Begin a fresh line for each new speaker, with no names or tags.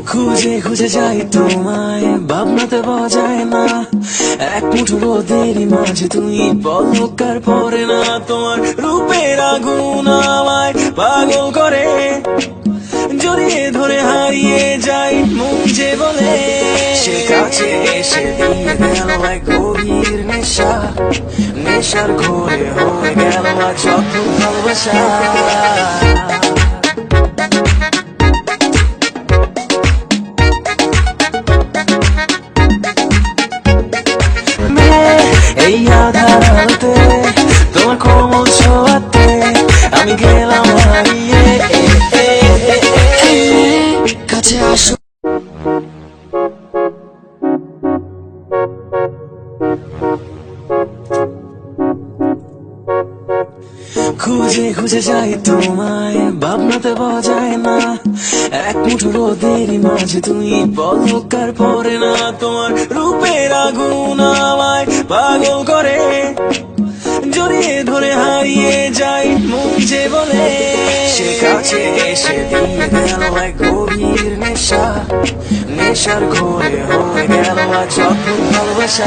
খুঁজে খুঁজে যাই তোমায়, ভাবনাতে পাওয়া যায় না। এক মুঠো রোদেরই মাঝে তুমি পলকার পরে না। তোমার রূপের আগুন আমায় পাগল করে, জড়িয়ে ধরে হারিয়ে যাই মন যে বলে। সে কাছে এসে দিয়ে গেল এক গভীর নেশা, নেশার ঘোরে হয়ে গেল আজ অদ্ভুত ভালোবাসা। এই আধার আলোতে তোমার কোমল ছোঁয়াতে আমি গেলাম হারিয়ে। কাছে আসো, খুঁজে খুঁজে যাই তোমায়, ভাবনাতে পাওয়া যায় না। এক মুঠো রোদেরই মাঝে তুমি পলকার পরে না। তোমার রূপের আগুন আমায় পাগল করে, জড়িয়ে ধরে হারিয়ে যাই মন যে বলে। সে কাছে এসে দিয়ে গেল এক গভীর নেশা, নেশার ঘোরে হয়ে গেল আজ অদ্ভুত ভালোবাসা।